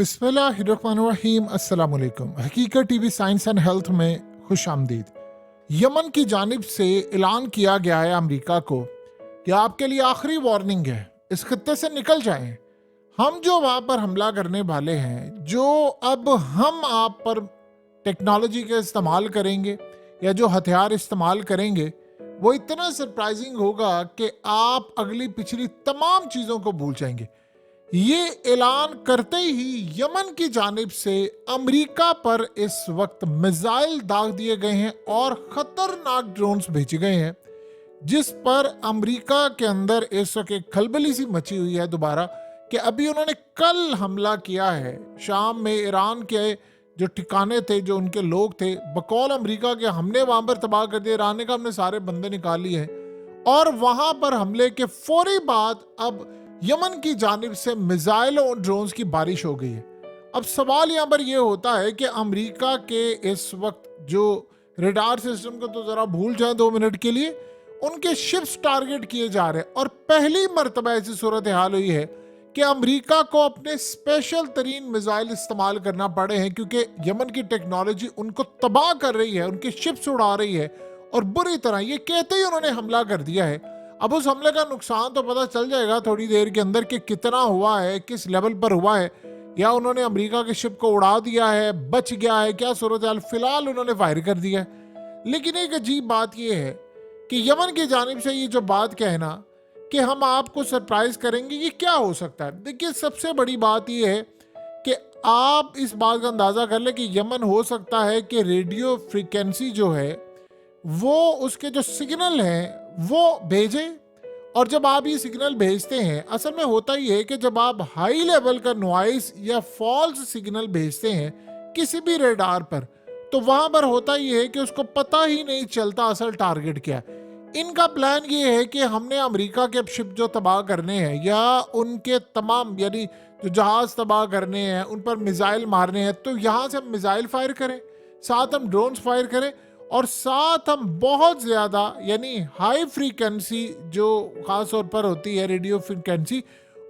बिस्मिल्लाहिर्रहमानिर्रहीम। अस्सलाम वालेकुम। हकीकत टीवी साइंस एंड हेल्थ में खुश आमदीद। यमन की जानिब से ऐलान किया गया है अमेरिका को कि आपके लिए आखिरी वार्निंग है, इस खत्ते से निकल जाएं। हम जो वहाँ पर हमला करने वाले हैं, जो अब हम आप पर टेक्नोलॉजी का इस्तेमाल करेंगे या जो हथियार इस्तेमाल करेंगे, वो इतना सरप्राइजिंग होगा कि आप अगली पिछली तमाम चीज़ों को भूल जाएंगे। ये ऐलान करते ही यमन की जानिब से अमेरिका पर इस वक्त मिसाइल दाग दिए गए हैं और खतरनाक ड्रोन्स भेजे गए हैं, जिस पर अमेरिका के अंदर इस वक्त एक खलबली सी मची हुई है दोबारा कि अभी उन्होंने कल हमला किया है। शाम में ईरान के जो ठिकाने थे, जो उनके लोग थे, बकौल अमेरिका के हमने वहां पर तबाह कर दिया। ईरान ने कहा हमने सारे बंदे निकाल लिए हैं और वहां पर हमले के फौरी बाद अब यमन की जानिब से मिसाइल और ड्रोन्स की बारिश हो गई है। अब सवाल यहाँ पर यह होता है कि अमेरिका के इस वक्त जो रडार सिस्टम को तो जरा भूल जाए 2 मिनट के लिए, उनके शिप्स टारगेट किए जा रहे हैं और पहली मर्तबा ऐसी सूरत हाल हुई है कि अमेरिका को अपने स्पेशल तरीन मिसाइल इस्तेमाल करना पड़े हैं, क्योंकि यमन की टेक्नोलॉजी उनको तबाह कर रही है, उनकी शिप्स उड़ा रही है और बुरी तरह। ये कहते ही उन्होंने हमला कर दिया है। अब उस हमले का नुकसान तो पता चल जाएगा थोड़ी देर के अंदर कि कितना हुआ है, किस लेवल पर हुआ है, या उन्होंने अमेरिका के शिप को उड़ा दिया है, बच गया है, क्या सूरत हाल। फिलहाल उन्होंने फायर कर दिया है। लेकिन एक अजीब बात यह है कि यमन की जानिब से ये जो बात कहना कि हम आपको सरप्राइज करेंगे, ये क्या हो सकता है। देखिए, सबसे बड़ी बात यह है कि आप इस बात का अंदाजा कर ले कि यमन हो सकता है कि रेडियो फ्रीक्वेंसी जो है वो उसके जो सिग्नल हैं वो भेजे। और जब आप ये सिग्नल भेजते हैं, असल में होता ही है कि जब आप हाई लेवल का नॉइस या फॉल्स सिग्नल भेजते हैं किसी भी रेडार पर, तो वहां पर होता ही है कि उसको पता ही नहीं चलता असल टारगेट क्या है। इनका प्लान ये है कि हमने अमेरिका के शिप जो तबाह करने हैं या उनके तमाम यानी जो जहाज तबाह करने हैं, उन पर मिसाइल मारने हैं, तो यहाँ से हम मिसाइल फायर करें, साथ हम ड्रोन्स फायर करें और साथ हम बहुत ज़्यादा यानी हाई फ्रीक्वेंसी जो ख़ास तौर पर होती है रेडियो फ्रीक्वेंसी,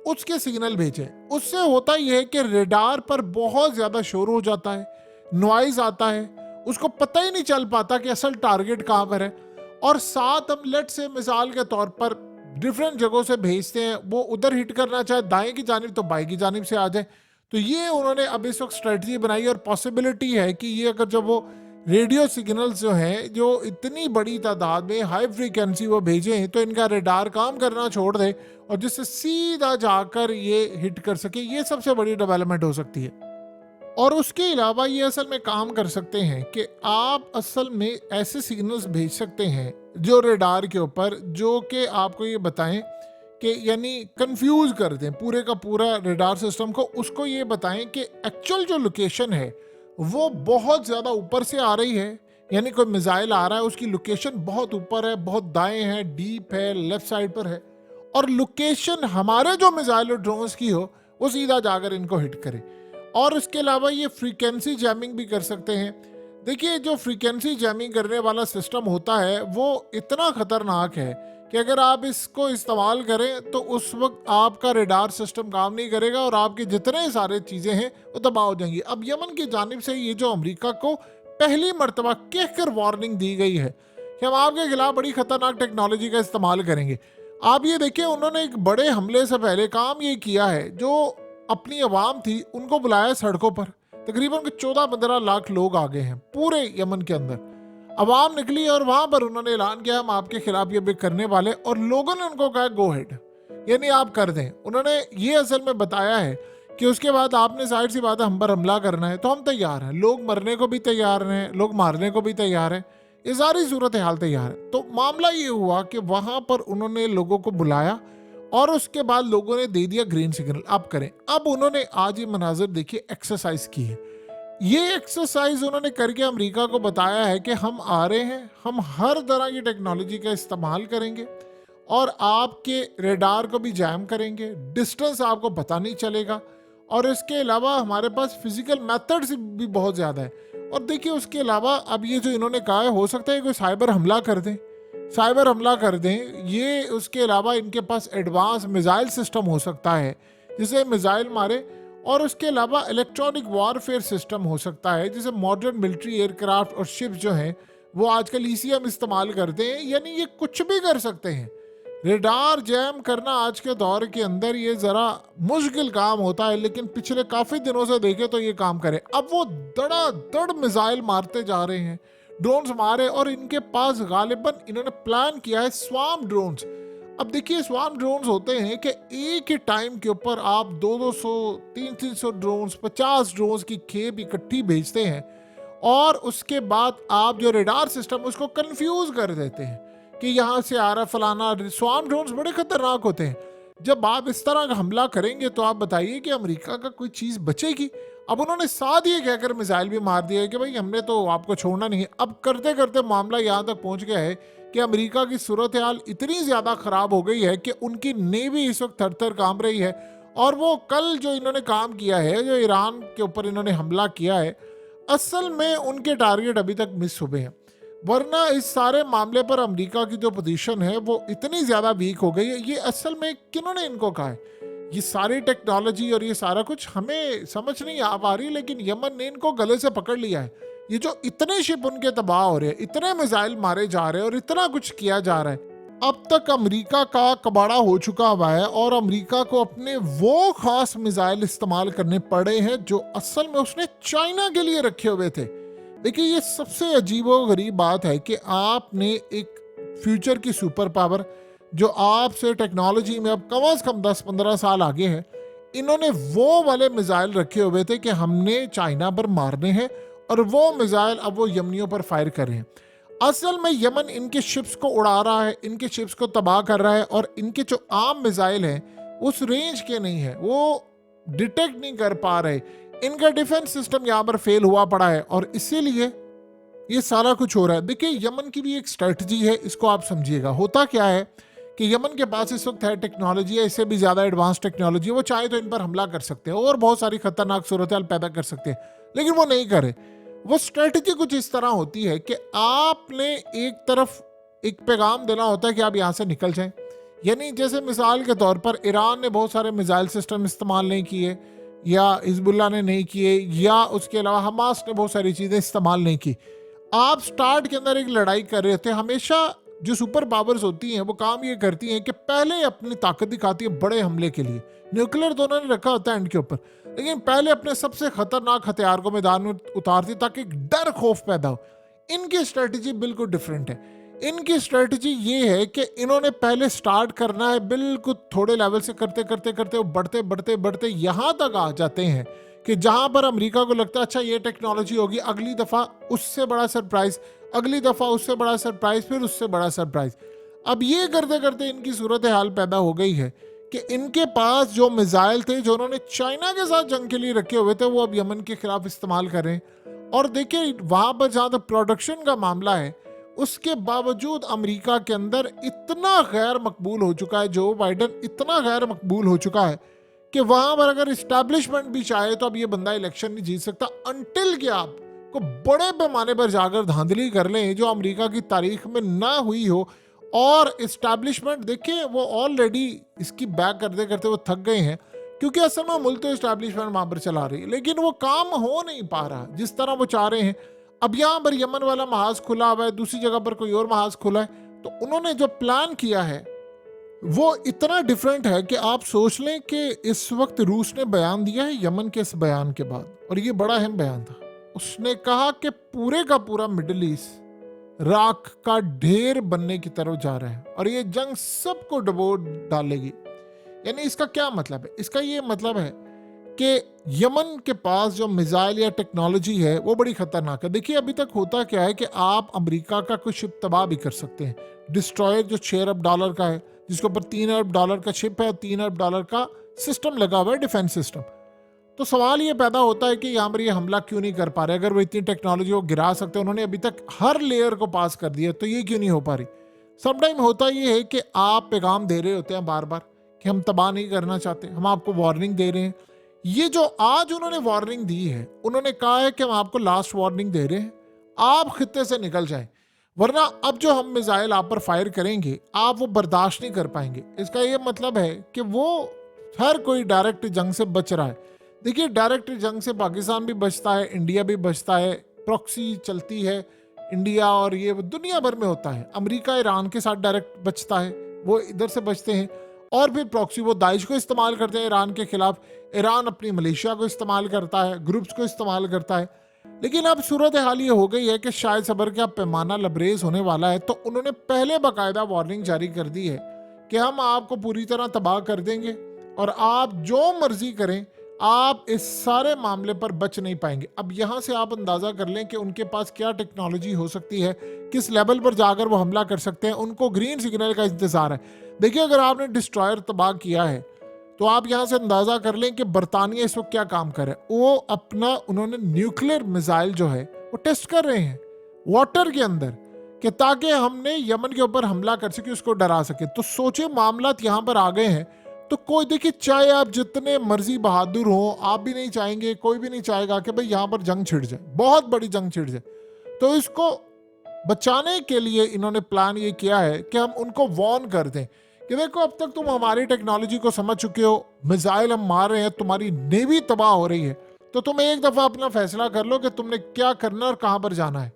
उसके सिग्नल भेजें। उससे होता यह है कि रेडार पर बहुत ज़्यादा शोर हो जाता है, नॉइज़ आता है, उसको पता ही नहीं चल पाता कि असल टारगेट कहाँ पर है। और साथ हम लेट से मिसाल के तौर पर डिफरेंट जगहों से भेजते हैं, वो उधर हिट करना चाहे दाएं की जानिब तो बाएं की जानिब से आ जाए। तो ये उन्होंने अब इस वक्त स्ट्रेटजी बनाई और पॉसिबिलिटी है कि ये अगर जब वो रेडियो सिग्नल्स जो हैं जो इतनी बड़ी तादाद में हाई फ्रीक्वेंसी वो भेजें, तो इनका रडार काम करना छोड़ दे और जिससे सीधा जाकर ये हिट कर सके। ये सबसे बड़ी डेवलपमेंट हो सकती है। और उसके अलावा ये असल में काम कर सकते हैं कि आप असल में ऐसे सिग्नल्स भेज सकते हैं जो रडार के ऊपर, जो कि आपको ये बताएं कि यानी कंफ्यूज कर दें पूरे का पूरा रडार सिस्टम को। उसको ये बताएं कि एक्चुअल जो लोकेशन है वो बहुत ज़्यादा ऊपर से आ रही है, यानी कोई मिसाइल आ रहा है, उसकी लोकेशन बहुत ऊपर है, बहुत दाएं है, डीप है, लेफ्ट साइड पर है, और लोकेशन हमारे जो मिसाइल और ड्रोन्स की हो वो सीधा जाकर इनको हिट करे। और इसके अलावा ये फ्रीक्वेंसी जैमिंग भी कर सकते हैं। देखिए, जो फ्रीक्वेंसी जैमिंग करने वाला सिस्टम होता है वो इतना ख़तरनाक है कि अगर आप इसको इस्तेमाल करें तो उस वक्त आपका रडार सिस्टम काम नहीं करेगा और आपके जितने सारे चीज़ें हैं वो तबाह हो जाएंगी। अब यमन की जानिब से ये जो अमेरिका को पहली मरतबा कहकर वार्निंग दी गई है कि हम आपके खिलाफ बड़ी ख़तरनाक टेक्नोलॉजी का इस्तेमाल करेंगे। आप ये देखिए, उन्होंने एक बड़े हमले से पहले काम ये किया है, जो अपनी आवाम थी उनको बुलाया सड़कों पर। तकरीबन 14-15 लाख लोग आ गए हैं पूरे यमन के अंदर। आवाम निकली और वहां पर उन्होंने ऐलान किया हम आपके खिलाफ ये भी करने वाले, और लोगों ने उनको कहा गो हेड, यानी आप कर दें। उन्होंने ये असल में बताया है कि उसके बाद आपने जाहिर सी बात है हम पर हमला करना है तो हम तैयार हैं। लोग मरने को भी तैयार हैं, लोग मारने को भी तैयार हैं, ये सारी सूरत हाल तैयार है। तो मामला ये हुआ कि वहां पर उन्होंने लोगों को बुलाया और उसके बाद लोगों ने दे दिया ग्रीन सिग्नल, आप करें। अब उन्होंने आज ये मनाजिर देखिए, एक्सरसाइज की है। ये एक्सरसाइज उन्होंने करके अमेरिका को बताया है कि हम आ रहे हैं, हम हर तरह की टेक्नोलॉजी का इस्तेमाल करेंगे और आपके रडार को भी जैम करेंगे, डिस्टेंस आपको पता नहीं चलेगा, और इसके अलावा हमारे पास फिजिकल मेथड्स भी बहुत ज़्यादा है। और देखिए, उसके अलावा अब ये जो इन्होंने कहा है, हो सकता है कोई साइबर हमला कर दें, साइबर हमला कर दें ये। उसके अलावा इनके पास एडवांस मिसाइल सिस्टम हो सकता है जिसे मिसाइल मारे और उसके अलावा इलेक्ट्रॉनिक वॉरफेयर सिस्टम हो सकता है, जैसे मॉडर्न मिलिट्री एयरक्राफ्ट और शिप्स जो हैं वो आजकल ईसीएम इस्तेमाल करते हैं, यानी ये कुछ भी कर सकते हैं। रेडार जैम करना आज के दौर के अंदर ये ज़रा मुश्किल काम होता है, लेकिन पिछले काफ़ी दिनों से देखे तो ये काम करे। अब वो धड़ाधड़ मिसाइल मारते जा रहे हैं, ड्रोन्स मारे, और इनके पास गालिबन इन्होंने प्लान किया है स्वार्म ड्रोन्स। अब देखिए स्वार्म ड्रोन्स होते हैं कि एक ही टाइम के ऊपर आप 200 300 ड्रोन्स 50 ड्रोन्स की खेप इकट्ठी भेजते हैं, और उसके बाद आप जो रेडार सिस्टम उसको कंफ्यूज कर देते हैं कि यहाँ से आ रहा फलाना। स्वार्म ड्रोन्स बड़े खतरनाक होते हैं। जब आप इस तरह का हमला करेंगे तो आप बताइए कि अमेरिका का कोई चीज़ बचेगी। अब उन्होंने साथ ये कहकर मिसाइल भी मार दिया है कि भाई हमने तो आपको छोड़ना नहीं है। अब करते करते मामला यहाँ तक पहुँच गया है कि अमेरिका की सूरत हाल इतनी ज़्यादा ख़राब हो गई है कि उनकी नेवी इस वक्त थर थर कांप रही है। और वो कल जो इन्होंने काम किया है, जो ईरान के ऊपर इन्होंने हमला किया है, असल में उनके टारगेट अभी तक मिस हुए हैं। वरना इस सारे मामले पर अमेरिका की जो पोजीशन है वो इतनी ज़्यादा वीक हो गई है। ये असल में किन्होंने इनको कहा है? ये सारी टेक्नोलॉजी और ये सारा कुछ हमें समझ नहीं आ पा रही, लेकिन यमन ने इनको गले से पकड़ लिया है। ये जो इतने शिप उनके तबाह हो रहे हैं, इतने मिसाइल मारे जा रहे हैं और इतना कुछ किया जा रहा है, अब तक अमेरिका का कबाड़ा हो चुका हुआ है और अमेरिका को अपने वो खास मिसाइल इस्तेमाल करने पड़े हैं जो असल में उसने चाइना के लिए रखे हुए थे। देखिए ये सबसे अजीबो गरीब बात है कि आपने एक फ्यूचर की सुपर पावर जो आपसे टेक्नोलॉजी में अब कम से कम 10-15 साल आगे है, इन्होंने वो वाले मिसाइल रखे हुए थे कि हमने चाइना पर मारने हैं, और वो मिसाइल अब वो यमनियों पर फायर कर रहे हैं। असल में यमन इनके शिप्स को उड़ा रहा है, इनके शिप्स को तबाह कर रहा है, और इनके जो आम मिसाइल हैं उस रेंज के नहीं है, वो डिटेक्ट नहीं कर पा रहे। इनका डिफेंस सिस्टम यहाँ पर फेल हुआ पड़ा है और इसीलिए ये सारा कुछ हो रहा है। देखिए यमन की भी एक स्ट्रेटजी है, इसको आप समझिएगा। होता क्या है कि यमन के पास इस वक्त है टेक्नोलॉजी है, इससे भी ज़्यादा एडवांस टेक्नोलॉजी। वो चाहे तो इन पर हमला कर सकते हैं और बहुत सारी खतरनाक सूरत पैदा कर सकते हैं, लेकिन वो नहीं करे। वो स्ट्रेटजी कुछ इस तरह होती है कि आपने एक तरफ एक पैगाम देना होता है कि आप यहाँ से निकल जाएं। यानी जैसे मिसाल के तौर पर ईरान ने बहुत सारे मिसाइल सिस्टम इस्तेमाल नहीं किए, या हिजबुल्ला ने नहीं किए, या उसके अलावा हमास ने बहुत सारी चीज़ें इस्तेमाल नहीं की। आप स्टार्ट के अंदर एक लड़ाई कर रहे थे। हमेशा जो सुपर पावर्स होती हैं वो काम ये करती हैं कि पहले अपनी ताकत दिखाती है बड़े हमले के लिए। न्यूक्लियर तो उन्होंने रखा होता है एंड के ऊपर, लेकिन पहले अपने सबसे खतरनाक हथियार को मैदान में उतारती ताकि एक डर खौफ पैदा हो। इनकी स्ट्रेटजी बिल्कुल डिफरेंट है। इनकी स्ट्रेटजी ये है कि इन्होंने पहले स्टार्ट करना है, बिल्कुल थोड़े लेवल से करते करते करते वो बढ़ते बढ़ते बढ़ते यहाँ तक आ जाते हैं कि जहाँ पर अमेरिका को लगता है अच्छा ये टेक्नोलॉजी होगी, अगली दफ़ा उससे बड़ा सरप्राइज, अगली दफ़ा उससे बड़ा सरप्राइज, फिर उससे बड़ा सरप्राइज। अब ये करते करते इनकी सूरत हाल पैदा हो गई है कि इनके पास जो मिसाइल थे जो उन्होंने चाइना के साथ जंग के लिए रखे हुए थे वो अब यमन के खिलाफ इस्तेमाल करें। और देखिए वहाँ पर जहाँ तक प्रोडक्शन का मामला है, उसके बावजूद अमेरिका के अंदर इतना गैर मकबूल हो चुका है, जो बाइडन इतना गैर मकबूल हो चुका है कि वहां पर अगर इस्टेब्लिशमेंट भी चाहे तो अब ये बंदा इलेक्शन नहीं जीत सकता अनटिल कि आपको बड़े पैमाने पर जाकर धांधली कर लें जो अमेरिका की तारीख में ना हुई हो। और इस्टेब्लिशमेंट देखिए वो ऑलरेडी इसकी बैक करते करते वो थक गए हैं, क्योंकि असल में मुल्क तो इस्टेब्लिशमेंट वहां पर चला रही है, लेकिन वो काम हो नहीं पा रहा जिस तरह वो चाह रहे हैं। अब यहाँ पर यमन वाला महाज खुला हुआ है, दूसरी जगह पर कोई और महाज खुला है, तो उन्होंने जो प्लान किया है वो इतना डिफरेंट है कि आप सोच लें कि इस वक्त रूस ने बयान दिया है यमन के इस बयान के बाद, और ये बड़ा अहम बयान था। उसने कहा कि पूरे का पूरा मिडिल ईस्ट राख का ढेर बनने की तरफ जा रहा है और ये जंग सबको डुबो डालेगी। यानी इसका क्या मतलब है? इसका ये मतलब है कि यमन के पास जो मिसाइल या टेक्नोलॉजी है वो बड़ी खतरनाक है। देखिए अभी तक होता क्या है कि आप अमेरिका का कुछ शिप तबाह भी कर सकते हैं। डिस्ट्रॉयर जो $6 अरब का है, जिसके ऊपर $3 अरब का शिप है और $3 अरब का सिस्टम लगा हुआ है, डिफेंस सिस्टम। तो सवाल ये पैदा होता है कि यहाँ पर ये हमला क्यों नहीं कर पा रहे? अगर वो इतनी टेक्नोलॉजी को गिरा सकते हैं, उन्होंने अभी तक हर लेयर को पास कर दिया, तो ये क्यों नहीं हो पा रही? समटाइम होता ये है कि आप पैगाम दे रहे होते हैं बार बार कि हम तबाह नहीं करना चाहते, हम आपको वार्निंग दे रहे हैं। ये जो आज उन्होंने वार्निंग दी है, उन्होंने कहा है कि हम आपको लास्ट वार्निंग दे रहे हैं, आप खित्ते से निकल जाएं, वरना अब जो हम मिसाइल आप पर फायर करेंगे आप वो बर्दाश्त नहीं कर पाएंगे। इसका ये मतलब है कि वो हर कोई डायरेक्ट जंग से बच रहा है। देखिए, डायरेक्ट जंग से पाकिस्तान भी बचता है, इंडिया भी बचता है, प्रॉक्सी चलती है इंडिया और ये दुनिया भर में होता है। अमेरिका ईरान के साथ डायरेक्ट बचता है, वो इधर से बचते हैं। और फिर प्रॉक्सी वो दाइश को इस्तेमाल करते हैं ईरान के खिलाफ, ईरान अपनी मलेशिया को इस्तेमाल करता है, ग्रुप्स को इस्तेमाल करता है। लेकिन अब सूरत हाल ये हो गई है कि शायद सबर का पैमाना लबरेज होने वाला है, तो उन्होंने पहले बाकायदा वार्निंग जारी कर दी है कि हम आपको पूरी तरह तबाह कर देंगे और आप जो मर्जी करें, आप इस सारे मामले पर बच नहीं पाएंगे। अब यहाँ से आप अंदाज़ा कर लें कि उनके पास क्या टेक्नोलॉजी हो सकती है, किस लेवल पर जाकर वो हमला कर सकते हैं। उनको ग्रीन सिग्नल का इंतज़ार है। देखिए, अगर आपने डिस्ट्रॉयर तबाह किया है तो आप यहाँ से अंदाज़ा कर लें कि बरतानिया इस वक्त क्या काम कर रहा है। वो अपना उन्होंने न्यूक्लियर मिसाइल जो है वो टेस्ट कर रहे हैं वाटर के अंदर, कि ताकि हमने यमन के ऊपर हमला कर सके, उसको डरा सके। तो सोचे मामला यहाँ पर आ गए हैं। तो कोई, देखिए, चाहे आप जितने मर्जी बहादुर हो, आप भी नहीं चाहेंगे, कोई भी नहीं चाहेगा कि भाई यहाँ पर जंग छिड़ जाए, बहुत बड़ी जंग छिड़ जाए। तो इसको बचाने के लिए इन्होंने प्लान ये किया है कि हम उनको वार्न कर दें कि देखो, अब तक तुम हमारी टेक्नोलॉजी को समझ चुके हो, मिसाइल हम मार रहे हैं, तुम्हारी नेवी तबाह हो रही है, तो तुम एक दफा अपना फैसला कर लो कि तुमने क्या करना और कहां पर जाना है।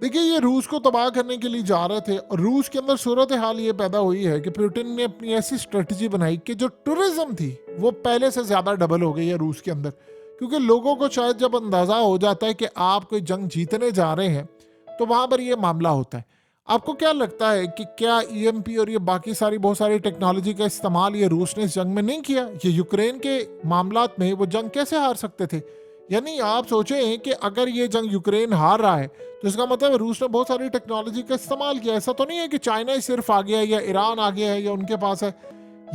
देखिए, ये रूस को तबाह करने के लिए जा रहे थे और रूस के अंदर सूरत हाल ये पैदा हुई है कि पुतिन ने अपनी ऐसी स्ट्रेटजी बनाई कि जो टूरिज्म थी वो पहले से ज्यादा डबल हो गई है रूस के अंदर। क्योंकि लोगों को शायद जब अंदाजा हो जाता है कि आप कोई जंग जीतने जा रहे हैं, तो वहां पर ये मामला होता है। आपको क्या लगता है कि क्या ईएमपी और ये बाकी सारी बहुत सारी टेक्नोलॉजी का इस्तेमाल ये रूस ने इस जंग में नहीं किया? ये यूक्रेन के मामलात में वो जंग कैसे हार सकते थे? यानी आप सोचें कि अगर ये जंग यूक्रेन हार रहा है तो इसका मतलब रूस ने बहुत सारी टेक्नोलॉजी का इस्तेमाल किया। ऐसा तो नहीं है कि चाइना ही सिर्फ आ गया है या ईरान आ गया है या उनके पास है।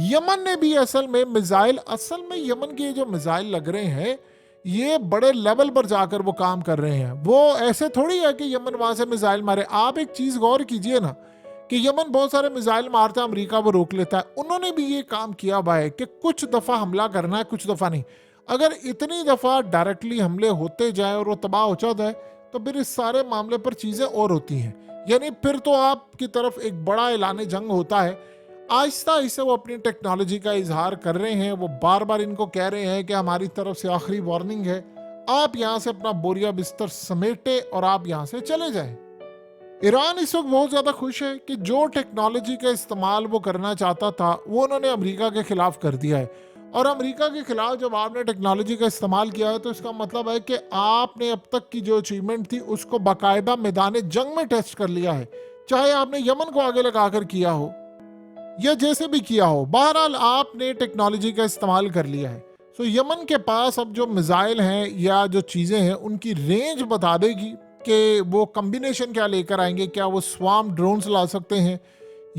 यमन ने भी असल में मिसाइल, असल में यमन के जो मिसाइल लग रहे हैं ये बड़े लेवल पर जाकर वो काम कर रहे हैं। वो ऐसे थोड़ी है कि यमन वहां से मिसाइल मारे। आप एक चीज गौर कीजिए ना कि यमन बहुत सारे मिसाइल मारता है, अमेरिका वो रोक लेता है। उन्होंने भी ये काम किया हुआ है कि कुछ दफा हमला करना है, कुछ दफा नहीं। अगर इतनी दफा डायरेक्टली हमले होते जाए और वो तबाह हो जाता है, तो फिर इस सारे मामले पर चीजें और होती हैं। यानी फिर तो आपकी तरफ एक बड़ा ऐलान जंग होता है। आहिस्ता आहिस्ता वो अपनी टेक्नोलॉजी का इजहार कर रहे हैं। वो बार बार इनको कह रहे हैं कि हमारी तरफ से आखिरी वार्निंग है, आप यहाँ से अपना बोरिया बिस्तर समेटे और आप यहाँ से चले जाएं। ईरान इस वक्त बहुत ज़्यादा खुश है कि जो टेक्नोलॉजी का इस्तेमाल वो करना चाहता था वो उन्होंने अमेरिका के खिलाफ कर दिया है। और अमेरिका के खिलाफ जब आपने टेक्नोलॉजी का इस्तेमाल किया है तो इसका मतलब है कि आपने अब तक की जो अचीवमेंट थी उसको बाकायदा मैदान जंग में टेस्ट कर लिया है। चाहे आपने यमन को आगे लगाकर किया हो या जैसे भी किया हो, बहरहाल आपने टेक्नोलॉजी का इस्तेमाल कर लिया है। सो यमन के पास अब जो मिसाइल हैं या जो चीज़ें हैं उनकी रेंज बता देगी कि वो कम्बिनेशन क्या लेकर आएंगे। क्या वो स्वार्म ड्रोन्स ला सकते हैं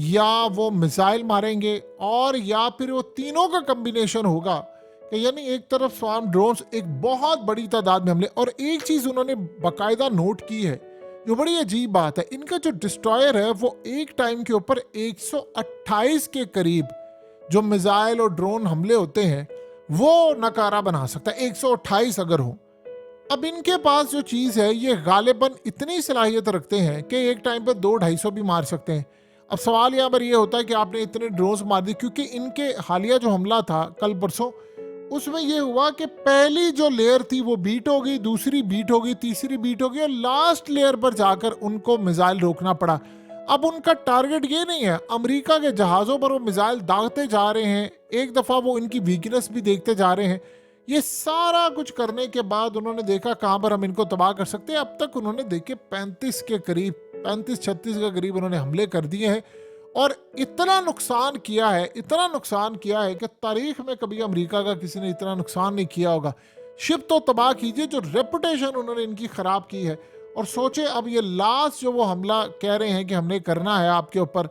या वो मिसाइल मारेंगे, और या फिर वो तीनों का कम्बिनेशन होगा कि यानी एक तरफ स्वार्म ड्रोन्स, एक बहुत बड़ी तादाद में हमले। और एक चीज़ उन्होंने बाकायदा नोट की है जो बड़ी अजीब बात है, इनका जो डिस्ट्रॉयर है वो एक टाइम के ऊपर 128 के करीब जो मिसाइल और ड्रोन हमले होते हैं वो नकारा बना सकता है, 128 अगर हो। अब इनके पास जो चीज़ है ये गालिबन इतनी सलाहियत रखते हैं कि एक टाइम पर 200-250 भी मार सकते हैं। अब सवाल यहाँ पर ये होता है कि आपने इतने ड्रोन्स मार दी, क्योंकि इनके हालिया जो हमला था कल परसों, उसमें यह हुआ कि पहली जो लेयर थी वो बीट हो गई, दूसरी बीट हो गई, तीसरी बीट हो गई और लास्ट लेयर पर जाकर उनको मिसाइल रोकना पड़ा। अब उनका टारगेट ये नहीं है, अमेरिका के जहाज़ों पर वो मिसाइल दागते जा रहे हैं, एक दफ़ा वो इनकी वीकनेस भी देखते जा रहे हैं। ये सारा कुछ करने के बाद उन्होंने देखा कहाँ पर हम इनको तबाह कर सकते हैं। अब तक उन्होंने देखे 35 के करीब, 35-36 के करीब उन्होंने हमले कर दिए हैं और इतना नुकसान किया है, इतना नुकसान किया है कि तारीख में कभी अमेरिका का किसी ने इतना नुकसान नहीं किया होगा। शिप तो तबाह कीजिए, जो रेपुटेशन उन्होंने इनकी ख़राब की है। और सोचे अब ये लास्ट जो वो हमला कह रहे हैं कि हमने करना है आपके ऊपर,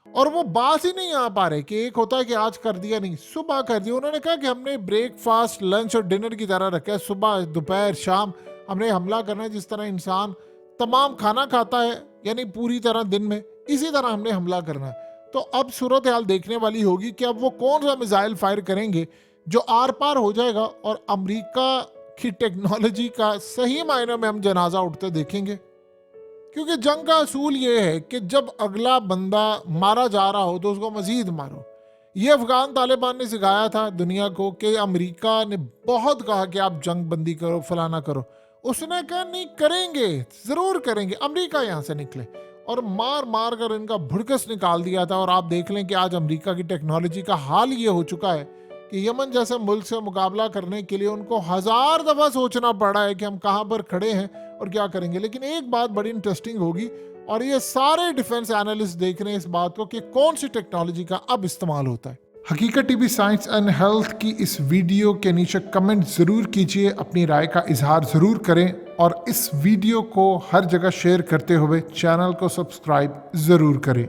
और वो बात ही नहीं आ पा रहे कि एक होता है कि आज कर दिया, नहीं सुबह कर दिया। उन्होंने कहा कि हमने ब्रेकफास्ट, लंच और डिनर की तरह रखा है, सुबह दोपहर शाम हमने हमला करना है, जिस तरह इंसान तमाम खाना खाता है, यानी पूरी तरह दिन में, इसी तरह हमने हमला करना है। तो अब सूरत हाल देखने वाली होगी कि अब वो कौन सा मिसाइल फायर करेंगे जो आर पार हो जाएगा और अमेरिका की टेक्नोलॉजी का सही मायने में हम जनाजा उठते देखेंगे। क्योंकि जंग का असूल ये है कि जब अगला बंदा मारा जा रहा हो तो उसको मजीद मारो। ये अफगान तालिबान ने सिखाया था दुनिया को कि अमेरिका ने बहुत कहा कि आप जंग बंदी करो, फलाना करो। उसने कहा नहीं करेंगे, जरूर करेंगे, अमेरिका यहाँ से निकले, और मार मार कर इनका भुड़कस निकाल दिया था। और आप देख लें कि आज अमेरिका की टेक्नोलॉजी का हाल ये हो चुका है कि यमन जैसे मुल्क से मुकाबला करने के लिए उनको 1000 दफा सोचना पड़ा है कि हम कहाँ पर खड़े हैं और क्या करेंगे। लेकिन एक बात बड़ी इंटरेस्टिंग होगी, और ये सारे डिफेंस एनालिस्ट देख रहे हैं इस बात को कि कौन सी टेक्नोलॉजी का अब इस्तेमाल होता है। हकीकत टीवी साइंस एंड हेल्थ की इस वीडियो के नीचे कमेंट ज़रूर कीजिए, अपनी राय का इजहार ज़रूर करें, और इस वीडियो को हर जगह शेयर करते हुए चैनल को सब्सक्राइब ज़रूर करें।